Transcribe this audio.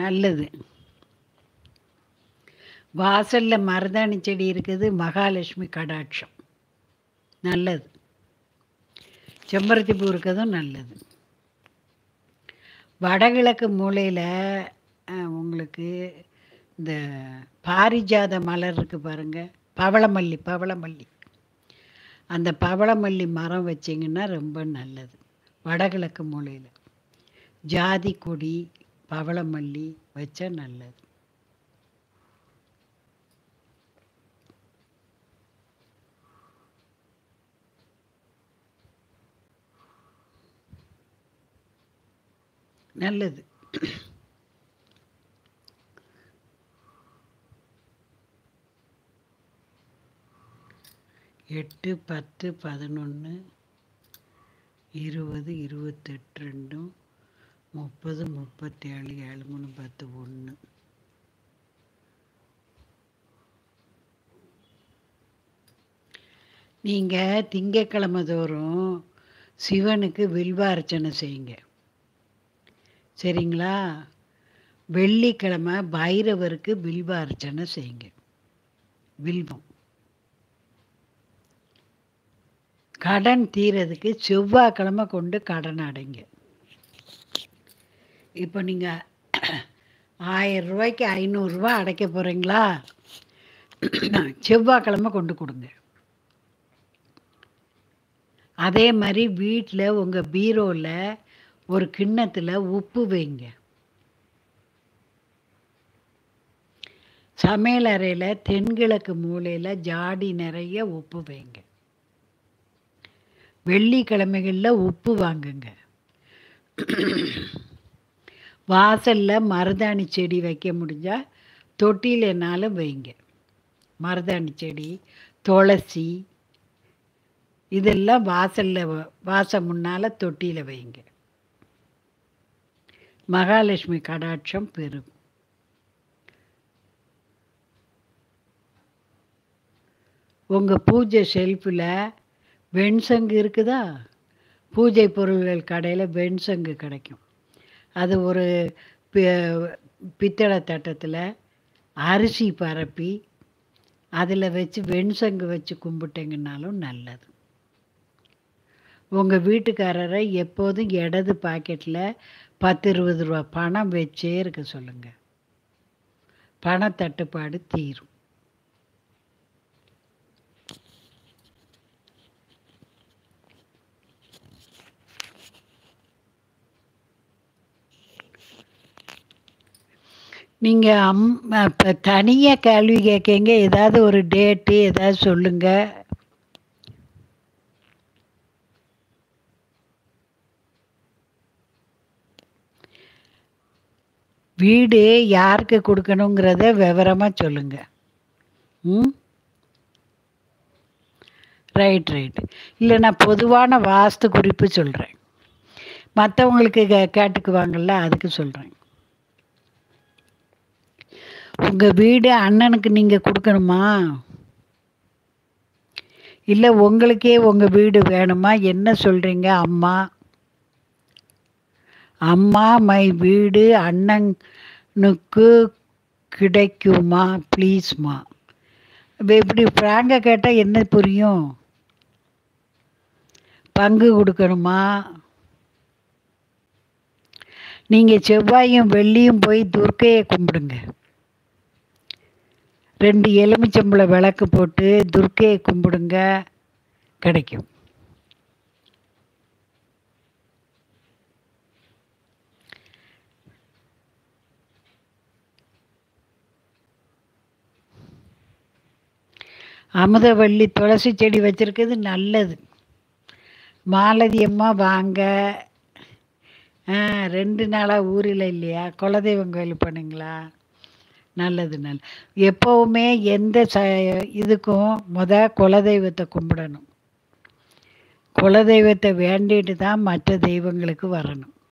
நல்லது. வாசலில் மருதாணி செடி இருக்குது, மகாலட்சுமி கடாட்சம் நல்லது. செம்பருத்தி பூ இருக்கிறதும் நல்லது. வடகிழக்கு மூலையில் உங்களுக்கு இந்த பாரிஜாத மலர் இருக்குது பாருங்கள், பவளமல்லி அந்த பவளமல்லி மரம் வச்சிங்கன்னா ரொம்ப நல்லது. வடகிழக்கு மூலையில் ஜாதி கொடி பவளமல்லி வச்சா நல்லது. நல்லது. 8, 10, 11, 20, 28, 2, 30, 37, 7, 3, 10, 1. நீங்கள் திங்கக்கிழமை தோறும் சிவனுக்கு வில்வார்ச்சனை செய்யுங்க, சரிங்களா? வெள்ளிக்கிழமை பைரவருக்கு வில்வார்ச்சனை செய்யுங்க. வில்வம் கடன் தீரதுக்கு செவ்வாய்க்கிழமை கொண்டு கடன் அடைங்க. இப்போ நீங்கள் 1000 ரூபாய்க்கு 500 ரூபா அடைக்க போகிறீங்களா? செவ்வாய்க்கிழமை கொண்டு கொடுங்க. அதே மாதிரி வீட்டில் உங்கள் பீரோவில் ஒரு கிண்ணத்தில் உப்பு வைங்க. சமையல் அறையில் தென்கிழக்கு மூலையில் ஜாடி நிறைய உப்பு வைங்க. வெள்ளிக்கிழமைகளில் உப்பு வாங்குங்க. வாசலில் மருதாணி செடி வைக்க முடிஞ்சால் தொட்டியிலனாலும் வைங்க. மருதாணி செடி, துளசி இதெல்லாம் வாசல் முன்னால் தொட்டியில் வைங்க. மகாலட்சுமி கடாட்சம் பெருகும். உங்கள் பூஜை ஷெல்ஃபில் வெண்சங்கு இருக்குதா? பூஜை பொருள்கள் கடையில் வெண்சங்கு கிடைக்கும். அது ஒரு பித்தளை தட்டத்தில் அரிசி பரப்பி அதில் வச்சு வெண்சங்கு வச்சு கும்பிட்டிங்கன்னாலும் நல்லது. உங்கள் வீட்டுக்காரரை எப்போதும் இடது பாக்கெட்டில் 10, 20 ரூபா பணம் வச்சே இருக்க சொல்லுங்கள். பணத்தட்டுப்பாடு தீரும். நீங்கள் இப்போ தனியாக கேள்வி கேட்கீங்க, ஏதாவது ஒரு டேட்டு ஏதாவது சொல்லுங்கள். வீடு யாருக்கு கொடுக்கணுங்கிறத விவரமாக சொல்லுங்கள். ரைட். இல்லை, நான் பொதுவான வாஸ்து குறிப்பு சொல்கிறேன், மற்றவங்களுக்கு கேட்டுக்குவாங்கள்ல, அதுக்கு சொல்கிறேன். உங்கள் வீடு அண்ணனுக்கு நீங்கள் கொடுக்கணுமா, இல்லை உங்களுக்கே உங்கள் வீடு வேணுமா? என்ன சொல்கிறீங்க? அம்மா மை வீடு அண்ணனுக்கு கிடைக்குமா ப்ளீஸ்மா? இப்படி ஃப்ராங்காக கேட்டால் என்ன புரியும்? பங்கு கொடுக்கணுமா? நீங்கள் செவ்வாயும் வெள்ளியும் போய் துர்க்கையை கும்பிடுங்க. 2 எலுமிச்சம்பழம் விளக்கு போட்டு துர்க்கையை கும்பிடுங்க, கிடைக்கும். அமுதவள்ளி துளசி செடி வச்சுருக்குது நல்லது. மாலதி அம்மா வாங்க. 2 நாளாக ஊரில் இல்லையா? குலதெய்வம் கோயில் போனீங்களா? நல்லது. எப்போவுமே எந்த இதுக்கும் குலதெய்வத்தை கும்பிடணும். குலதெய்வத்தை வேண்டிட்டு தான் மற்ற தெய்வங்களுக்கு வரணும்.